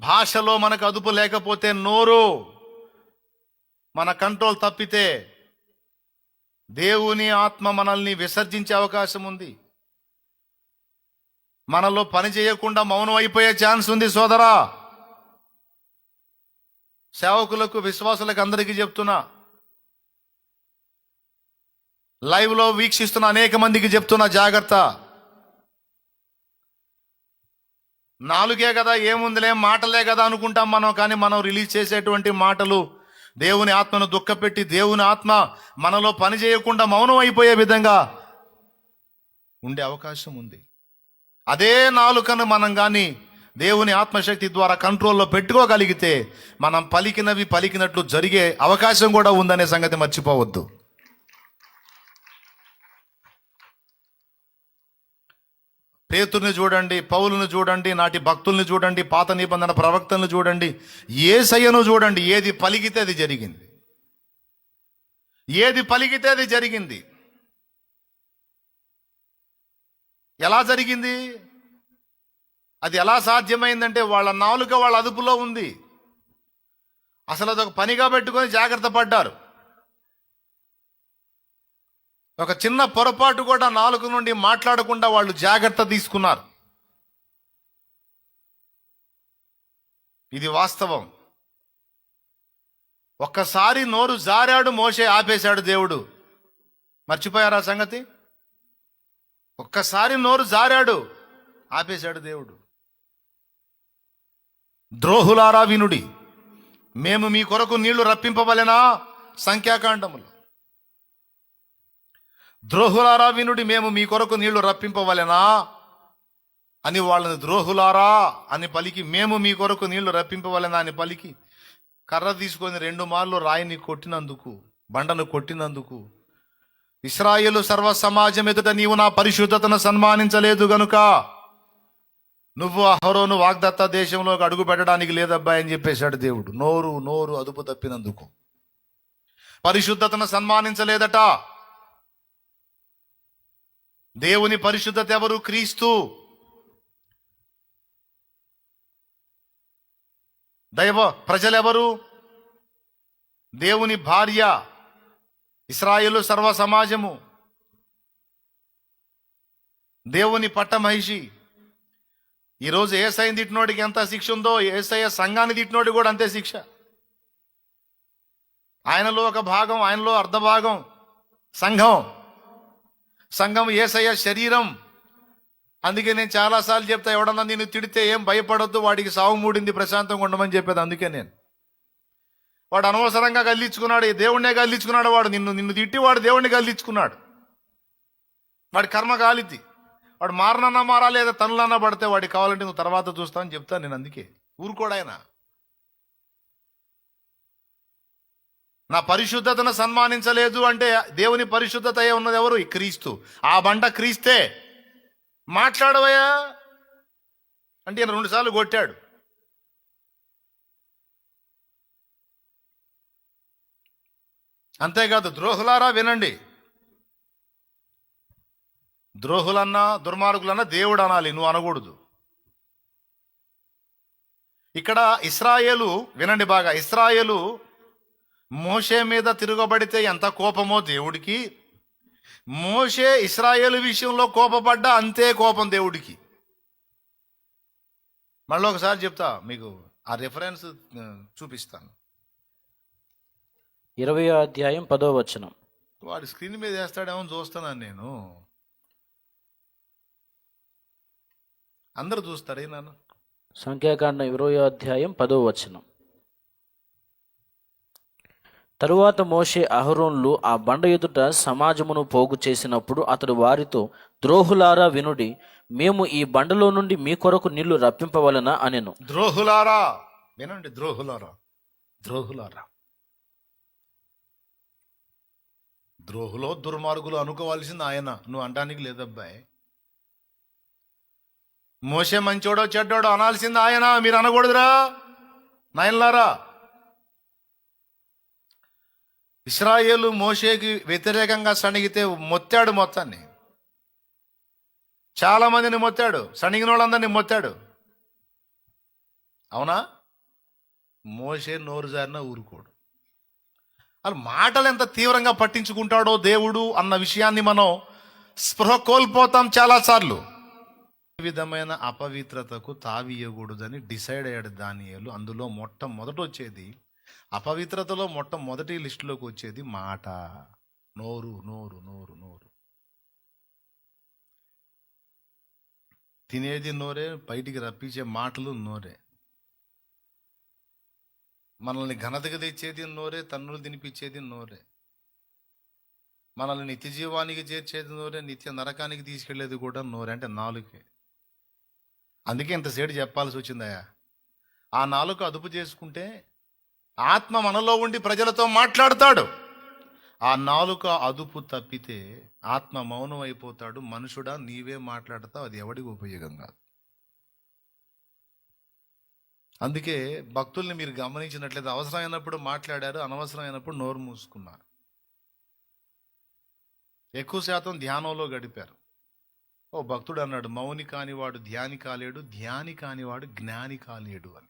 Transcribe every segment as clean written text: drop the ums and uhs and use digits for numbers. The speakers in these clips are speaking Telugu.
భాషలో మనకు అదుపు లేకపోతే, నోరు మన కంట్రోల్ తప్పితే దేవుని ఆత్మ మనల్ని విసర్జించే అవకాశం ఉంది. మనలో పని చేయకుండా మౌనం అయిపోయే ఛాన్స్ ఉంది సోదరా. సేవకులకు, విశ్వాసులకు అందరికీ చెప్తున్నా, లైవ్లో వీక్షిస్తున్న అనేక మందికి చెప్తున్నా, జాగ్రత్త. నాలుగే కదా, ఏముందిలే, మాటలే కదా అనుకుంటాం మనం. కానీ మనం రిలీజ్ చేసేటువంటి మాటలు దేవుని ఆత్మను దుఃఖపెట్టి, దేవుని ఆత్మ మనలో పని చేయకుండా మౌనం అయిపోయే విధంగా ఉండే అవకాశం ఉంది. అదే నాలుకను మనం కానీ దేవుని ఆత్మశక్తి ద్వారా కంట్రోల్లో పెట్టుకోగలిగితే మనం పలికినవి పలికినట్లు జరిగే అవకాశం కూడా ఉందనే సంగతి మర్చిపోవద్దు. పేతురుని చూడండి, పౌలుని చూడండి, నాటి భక్తుల్ని చూడండి, పాత నిబంధన ప్రవక్తలను చూడండి, యేసయ్యను చూడండి. ఏది పలికితే అది జరిగింది. ఏది పలికితే అది జరిగింది. ఎలా జరిగింది? అది ఎలా సాధ్యమైందంటే వాళ్ళ నాలుక వాళ్ళ అదుపులో ఉంది. అసలు అదొక పనిగా పెట్టుకొని జాగ్రత్త పడ్డారు. ఒక చిన్న పొరపాటు కూడా నాలుక నుండి మాట్లాడకుండా వాళ్ళు జాగ్రత్త తీసుకున్నారు. ఇది వాస్తవం. ఒక్కసారి నోరు జారాడు మోషే, ఆపేశాడు దేవుడు. మర్చిపోయారా సంగతి? ఒక్కసారి నోరు జారాడు, ఆపేశాడు దేవుడు. ద్రోహులారా వినుడి, మేము మీ కొరకు నీళ్లు రప్పింపవలెనా? సంఖ్యాకాండములో, ద్రోహులారా వినుడి, మేము మీ కొరకు నీళ్లు రప్పింపవలెనా అని వాళ్ళని ద్రోహులారా అని పలికి, మేము మీ కొరకు నీళ్లు రప్పింపవలెనా అని పలికి, కర్ర తీసుకొని 2 మార్లు రాయిని కొట్టినందుకు, బండను కొట్టినందుకు, ఇశ్రాయేలు సర్వ సమాజం ఎదుట నీవు నా పరిశుద్ధతను సన్మానించలేదు గనుక నువ్వు అహరోను వాగ్దత్త దేశంలోకి అడుగు పెట్టడానికి లేదబ్బాయి అని చెప్పేశాడు దేవుడు. నోరు అదుపు తప్పినందుకు పరిశుద్ధతను సన్మానించలేదట. దేవుని పరిశుద్ధత ఎవరు? క్రీస్తు. దైవ ప్రజలెవరు? దేవుని భార్య, ఇశ్రాయేలు సర్వ సమాజము, దేవుని పట్టమహిషి. ఈరోజు యేసయ్యని తిట్టినోడికి ఎంత శిక్ష ఉందో, యేసయ్య సంఘాన్ని తిట్టినోడికి కూడా అంతే శిక్ష. ఆయనలో ఒక భాగం, ఆయనలో అర్ధ భాగం సంఘం యేసయ్య శరీరం. అందుకే నేను చాలాసార్లు చెప్తా, ఎవడన్నా నిన్ను తిడితే ఏం భయపడొద్దు, వాడికి సావు మూడింది, ప్రశాంతంగా ఉండమని చెప్పేది. అందుకే వాడు అనవసరంగా గల్లించుకున్నాడు, దేవుణ్ణే గల్లించుకున్నాడు. వాడు నిన్ను తిట్టి వాడు దేవుణ్ణి గల్లించుకున్నాడు. వాడి కర్మ కాలిద్ది. వాడు మారనన్నా మారా, లేదా తనులన్నా పడితే వాడికి కావాలంటే నువ్వు తర్వాత చూస్తావని చెప్తాను నేను. అందుకే ఊరుకోడాయన. నా పరిశుద్ధతను సన్మానించలేదు అంటే దేవుని పరిశుద్ధత అయ్యే ఉన్నది ఎవరు? క్రీస్తు. ఆ బండ క్రీస్తే. మాట్లాడవయ్యా అంటే ఈయన 2 సార్లు కొట్టాడు. అంతేకాదు, ద్రోహులారా వినండి. ద్రోహులన్నా దుర్మార్గులన్నా దేవుడు అనాలి, నువ్వు అనకూడదు. ఇక్కడ ఇశ్రాయేలు, వినండి బాగా, ఇశ్రాయేలు మోషే మీద తిరగబడితే ఎంత కోపమో దేవుడికి, మోషే ఇశ్రాయేలు విషయంలో కోపపడ్డా అంతే కోపం దేవుడికి. మళ్ళీ ఒకసారి చెప్తా మీకు, ఆ రిఫరెన్స్ చూపిస్తాను. 20వ అధ్యాయం 10వ వచనం. వాడు స్క్రీన్ మీద వేస్తాడేమో చూస్తున్నాను నేను. అందరూ చూస్తారే నాన్న. సంఖ్యాకాండం 20వ అధ్యాయం 10వ వచనం. తరువాత మోషే అహరోన్లు ఆ బండ ఎదుట సమాజమును పోగు చేసినప్పుడు అతడు వారితో, ద్రోహులారా వినుడి, మేము ఈ బండలో నుండి మీ కొరకు నీళ్లు రప్పింపవలెనా అనెను. ద్రోహులారా వినండి, ద్రోహులారా. ద్రోహులో దుర్మార్గులు అనుకోవాల్సింది ఆయన, నువ్వు అనడానికి లేదబ్బాయి. మోషే మంచోడో చెడ్డోడో అనాల్సింది ఆయన, మీరు అనకూడదురా నాయనలారా. ఇశ్రాయేలు మోషేకి వ్యతిరేకంగా సణిగితే మొత్తాడు మొత్తాన్ని. చాలా మందిని మొత్తాడు, సణిగిన వాళ్ళందరినీ మొత్తాడు. అవునా? మోషే నోరు జారినా ఊరుకోడు. అసలు మాటలు ఎంత తీవ్రంగా పట్టించుకుంటాడో దేవుడు అన్న విషయాన్ని మనం స్పృహ కోల్పోతాం చాలాసార్లు. ఈ విధమైన అపవిత్రతకు తావియకూడదని డిసైడ్ అయ్యాడు దానియేలు. అందులో మొట్టమొదట వచ్చేది, అపవిత్రతలో మొట్టమొదటి లిస్టులోకి వచ్చేది మాట. నోరు నోరు నోరు నోరు. తినేది నోరే, బయటికి రప్పించే మాటలు నోరే. మనల్ని ఘనతగా తెచ్చేది నోరే, తన్నులు తినిపించేది నోరే. మనల్ని నిత్య జీవానికి చేర్చేది నోరే, నిత్య నరకానికి తీసుకెళ్లేది కూడా నోరే, అంటే నాలుకే. అందుకే ఇంతసేపు చెప్పాల్సి వచ్చిందయ్యా. ఆ నాలుక అదుపు చేసుకుంటే ఆత్మ మనలో ఉండి ప్రజలతో మాట్లాడతాడు. ఆ నాలుక అదుపు తప్పితే ఆత్మ మౌనం అయిపోతాడు. మనుషుడా నీవే మాట్లాడతావు, అది ఎవడికి ఉపయోగం కాదు. అందుకే భక్తుల్ని మీరు గమనించినట్లయితే అవసరమైనప్పుడు మాట్లాడారు, అనవసరమైనప్పుడు నోరు మూసుకున్నారు. ఎక్కువ శాతం ధ్యానంలో గడిపారు. ఓ భక్తుడు అన్నాడు, మౌని కానివాడు ధ్యాని కాలేడు, ధ్యాని కానివాడు జ్ఞాని కాలేడు అని.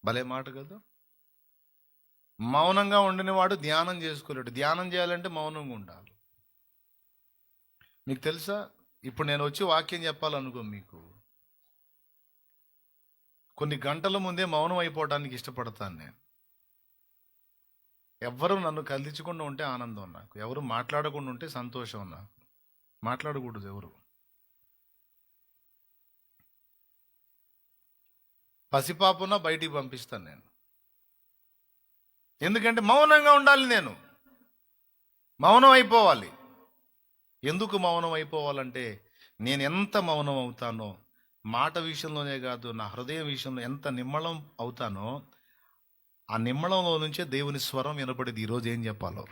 భలే మాట కదా. మౌనంగా ఉండినవాడు ధ్యానం చేసుకోలేడు. ధ్యానం చేయాలంటే మౌనంగా ఉండాలి. మీకు తెలుసా, ఇప్పుడు నేను వచ్చి వాక్యం చెప్పాలనుకో, మీకు కొన్ని గంటల ముందే మౌనం అయిపోవడానికి ఇష్టపడతాను నేను. ఎవరు నన్ను కదిలించకుండా ఉంటే ఆనందం నాకు, ఎవరు మాట్లాడకుండా ఉంటే సంతోషం నాకు. మాట్లాడకూడదు ఎవరు. పసిపాపున బయటికి పంపిస్తాను నేను. ఎందుకంటే మౌనంగా ఉండాలి, నేను మౌనం అయిపోవాలి. ఎందుకు మౌనం అయిపోవాలంటే, నేను ఎంత మౌనం అవుతానో, మాట విషయంలోనే కాదు, నా హృదయం విషయంలో ఎంత నిమ్మళం అవుతానో, ఆ నిమ్మళంలో నుంచే దేవుని స్వరం వినపడేది. ఈరోజు ఏం చెప్పాలో